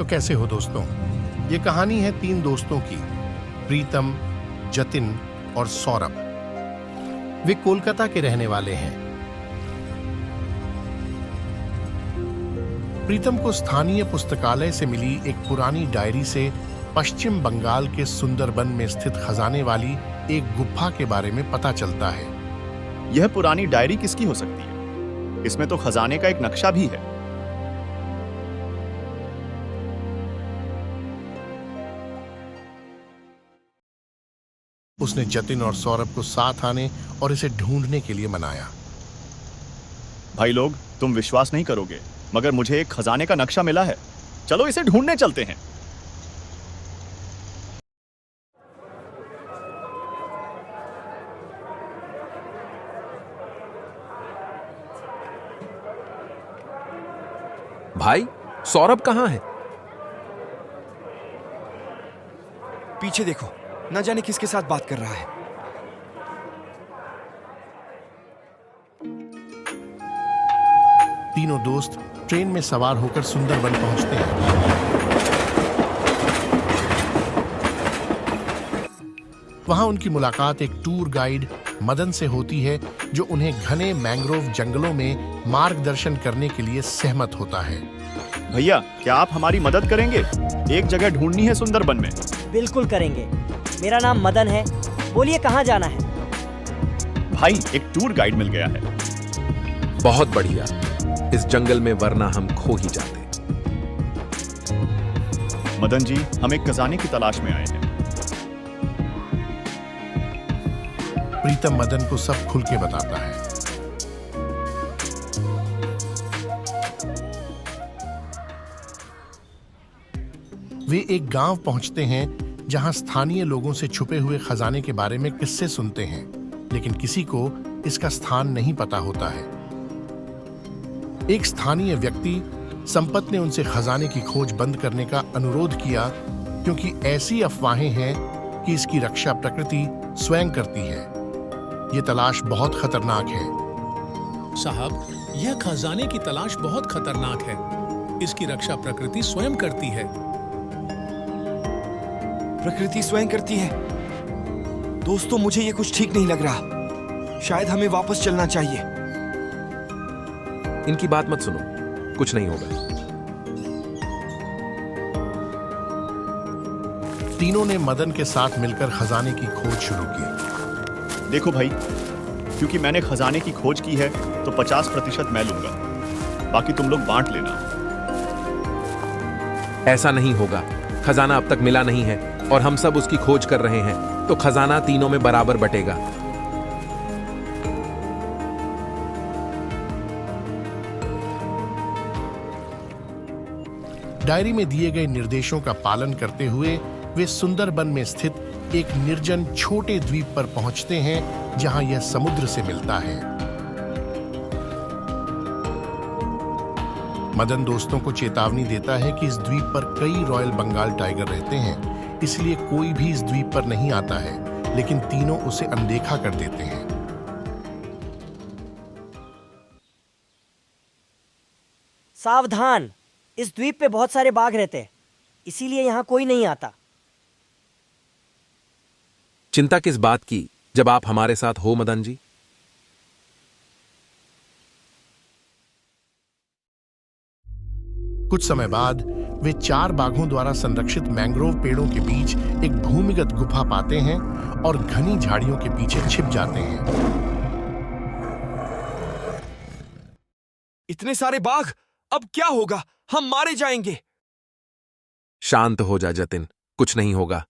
तो कैसे हो दोस्तों? ये कहानी है 3 दोस्तों की, प्रीतम, जतिन और सौरभ। वे कोलकाता के रहने वाले हैं। प्रीतम को स्थानीय पुस्तकालय से मिली एक पुरानी डायरी से पश्चिम बंगाल के सुंदरबन में स्थित खजाने वाली एक गुफा के बारे में पता चलता है। यह पुरानी डायरी किसकी हो सकती है? इसमें तो खजाने का एक नक्शा भी है। उसने जतिन और सौरभ को साथ आने और इसे ढूंढने के लिए मनाया। भाई लोग, तुम विश्वास नहीं करोगे, मगर मुझे एक खजाने का नक्शा मिला है। चलो इसे ढूंढने चलते हैं। भाई, सौरभ कहाँ है? पीछे देखो, न जाने किसके साथ बात कर रहा है। तीनों दोस्त ट्रेन में सवार होकर सुंदरबन पहुंचते हैं। वहां उनकी मुलाकात एक टूर गाइड मदन से होती है, जो उन्हें घने मैंग्रोव जंगलों में मार्गदर्शन करने के लिए सहमत होता है। भैया, क्या आप हमारी मदद करेंगे? एक जगह ढूंढनी है सुंदरबन में। बिल्कुल करेंगे। मेरा नाम मदन है। बोलिए, कहाँ जाना है? भाई, एक टूर गाइड मिल गया है। बहुत बढ़िया। इस जंगल में वरना हम खो ही जाते। मदन जी, हम एक खजाने की तलाश में आए हैं। प्रीतम मदन को सब खुल के बताता है। वे एक गांव पहुंचते हैं जहां स्थानीय लोगों से छुपे हुए खजाने के बारे में किस्से सुनते हैं, लेकिन किसी को इसका स्थान नहीं पता होता है। एक स्थानीय व्यक्ति संपत ने उनसे खजाने की खोज बंद करने का अनुरोध किया, क्योंकि ऐसी अफवाहें हैं कि इसकी रक्षा प्रकृति स्वयं करती है। ये तलाश बहुत खतरनाक है। साहब, यह खजाने की तलाश बहुत खतरनाक है। इसकी रक्षा प्रकृति स्वयं करती है। प्रकृति स्वयं करती है? दोस्तों, मुझे ये कुछ ठीक नहीं लग रहा। शायद हमें वापस चलना चाहिए। इनकी बात मत सुनो, कुछ नहीं होगा। तीनों ने मदन के साथ मिलकर खजाने की खोज शुरू की। देखो भाई, क्योंकि मैंने खजाने की खोज की है तो 50% मैं लूंगा, बाकी तुम लोग बांट लेना। ऐसा नहीं होगा। खजाना अब तक मिला नहीं है और हम सब उसकी खोज कर रहे हैं, तो खजाना तीनों में बराबर बटेगा। डायरी में दिए गए निर्देशों का पालन करते हुए वे सुंदरबन में स्थित एक निर्जन छोटे द्वीप पर पहुंचते हैं, जहां यह समुद्र से मिलता है। मदन दोस्तों को चेतावनी देता है कि इस द्वीप पर कई रॉयल बंगाल टाइगर रहते हैं, इसलिए कोई भी इस द्वीप पर नहीं आता है, लेकिन तीनों उसे अनदेखा कर देते हैं। सावधान! इस द्वीप पे बहुत सारे बाघ रहते हैं, इसीलिए यहाँ कोई नहीं आता। चिंता किस बात की, जब आप हमारे साथ हो मदन जी। कुछ समय बाद वे 4 बाघों द्वारा संरक्षित मैंग्रोव पेड़ों के बीच एक भूमिगत गुफा पाते हैं और घनी झाड़ियों के पीछे छिप जाते हैं। इतने सारे बाघ, अब क्या होगा? हम मारे जाएंगे। शांत हो जा जतिन, कुछ नहीं होगा।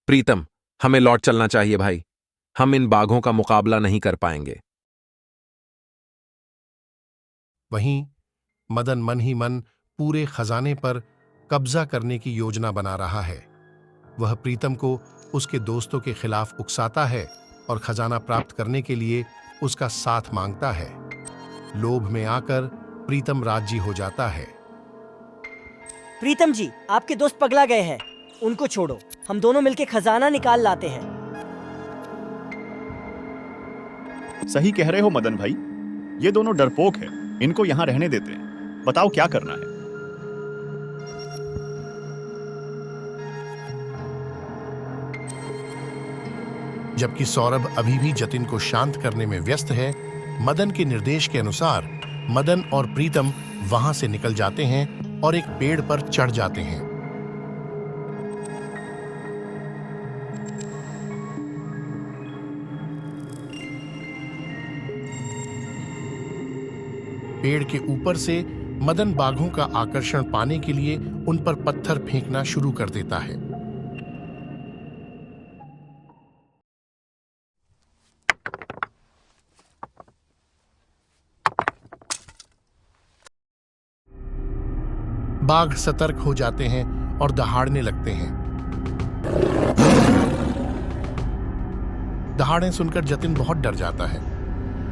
प्रीतम, हमें लौट चलना चाहिए भाई। हम इन बाघों का मुकाबला नहीं कर पाएंगे। वहीं मदन मन ही मन पूरे खजाने पर कब्जा करने की योजना बना रहा है। वह प्रीतम को उसके दोस्तों के खिलाफ उकसाता है और खजाना प्राप्त करने के लिए उसका साथ मांगता है। लोभ में आकर प्रीतम राजी हो जाता है। प्रीतम जी, आपके दोस्त पगला गए हैं, उनको छोड़ो, हम दोनों मिलकर खजाना निकाल लाते हैं। सही कह रहे हो मदन भाई, ये दोनों डरपोक हैं, इनको यहां रहने देते हैं। बताओ क्या करना है। जबकि सौरभ अभी भी जतिन को शांत करने में व्यस्त है, मदन के निर्देश के अनुसार मदन और प्रीतम वहां से निकल जाते हैं और एक पेड़ पर चढ़ जाते हैं। पेड़ के ऊपर से मदन बाघों का आकर्षण पाने के लिए उन पर पत्थर फेंकना शुरू कर देता है। बाघ सतर्क हो जाते हैं और दहाड़ने लगते हैं। दहाड़ें सुनकर जतिन बहुत डर जाता है।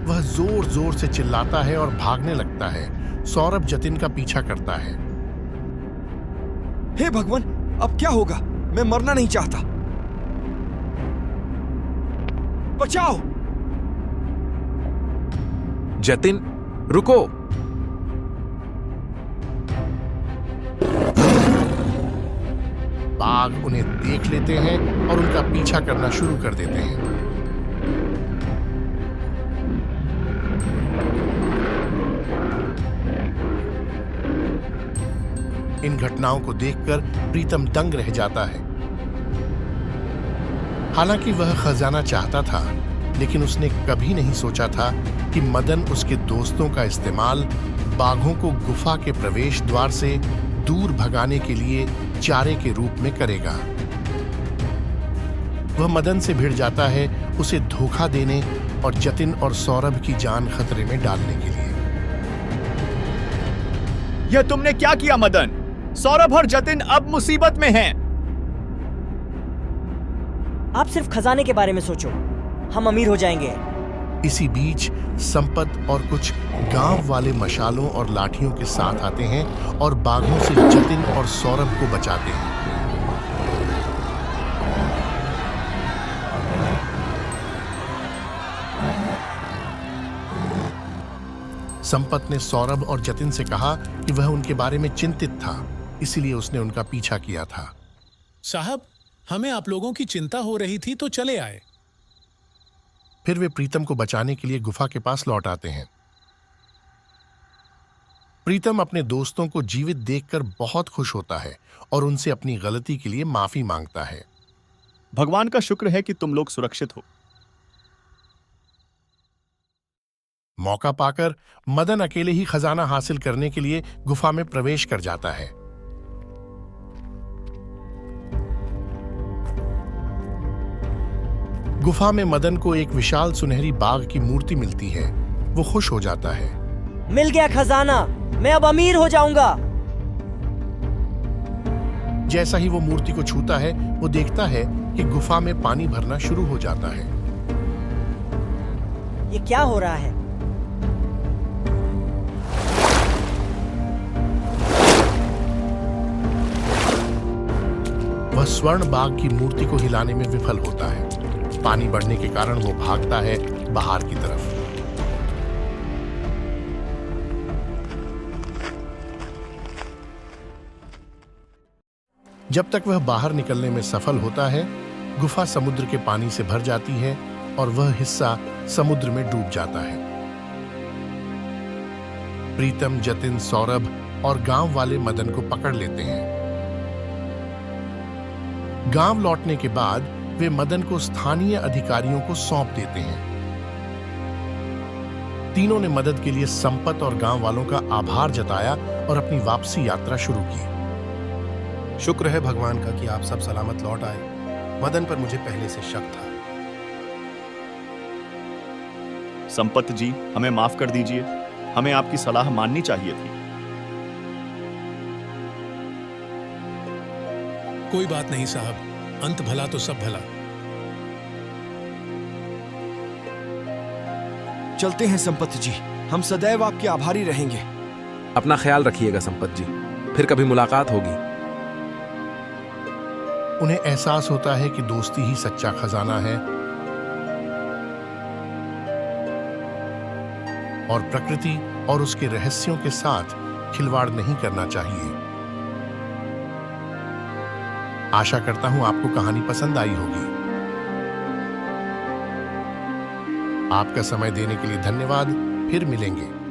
वह जोर जोर से चिल्लाता है और भागने लगता है। सौरभ जतिन का पीछा करता है। हे भगवान, अब क्या होगा? मैं मरना नहीं चाहता। बचाओ! जतिन, रुको। बाघ उन्हें देख लेते हैं और उनका पीछा करना शुरू कर देते हैं। इन घटनाओं को देखकर प्रीतम दंग रह जाता है। हालांकि वह खजाना चाहता था, लेकिन उसने कभी नहीं सोचा था कि मदन उसके दोस्तों का इस्तेमाल बाघों को गुफा के प्रवेश द्वार से दूर भगाने के लिए चारे के रूप में करेगा। वह मदन से भिड़ जाता है, उसे धोखा देने और जतिन और सौरभ की जान खतरे में डालने के लिए। यह तुमने क्या किया मदन? सौरभ और जतिन अब मुसीबत में हैं। आप सिर्फ खजाने के बारे में सोचो, हम अमीर हो जाएंगे। इसी बीच संपत और कुछ गांव वाले मशालों और लाठियों के साथ आते हैं और बाघों से जतिन और सौरभ को बचाते हैं। संपत ने सौरभ और जतिन से कहा कि वह उनके बारे में चिंतित था, इसीलिए उसने उनका पीछा किया था। साहब, हमें आप लोगों की चिंता हो रही थी तो चले आए। फिर वे प्रीतम को बचाने के लिए गुफा के पास लौट आते हैं। प्रीतम अपने दोस्तों को जीवित देखकर बहुत खुश होता है और उनसे अपनी गलती के लिए माफी मांगता है। भगवान का शुक्र है कि तुम लोग सुरक्षित हो। मौका पाकर मदन अकेले ही खजाना हासिल करने के लिए गुफा में प्रवेश कर जाता है। गुफा में मदन को एक विशाल सुनहरी बाघ की मूर्ति मिलती है। वो खुश हो जाता है। मिल गया खजाना, मैं अब अमीर हो जाऊंगा। जैसा ही वो मूर्ति को छूता है, वो देखता है कि गुफा में पानी भरना शुरू हो जाता है। ये क्या हो रहा है? वह स्वर्ण बाघ की मूर्ति को हिलाने में विफल होता है। पानी बढ़ने के कारण वो भागता है बाहर की तरफ। जब तक वह बाहर निकलने में सफल होता है, गुफा समुद्र के पानी से भर जाती है और वह हिस्सा समुद्र में डूब जाता है। प्रीतम, जतिन, सौरभ और गांव वाले मदन को पकड़ लेते हैं। गांव लौटने के बाद वे मदन को स्थानीय अधिकारियों को सौंप देते हैं। तीनों ने मदद के लिए संपत और गांव वालों का आभार जताया और अपनी वापसी यात्रा शुरू की। शुक्र है भगवान का कि आप सब सलामत लौट आए। मदन पर मुझे पहले से शक था। संपत जी, हमें माफ कर दीजिए। हमें आपकी सलाह माननी चाहिए थी। कोई बात नहीं साहब, अंत भला तो सब भला। चलते हैं संपत जी, हम सदैव आपके आभारी रहेंगे। अपना ख्याल रखिएगा संपत जी, फिर कभी मुलाकात होगी। उन्हें एहसास होता है कि दोस्ती ही सच्चा खजाना है और प्रकृति और उसके रहस्यों के साथ खिलवाड़ नहीं करना चाहिए। आशा करता हूं आपको कहानी पसंद आई होगी। आपका समय देने के लिए धन्यवाद। फिर मिलेंगे।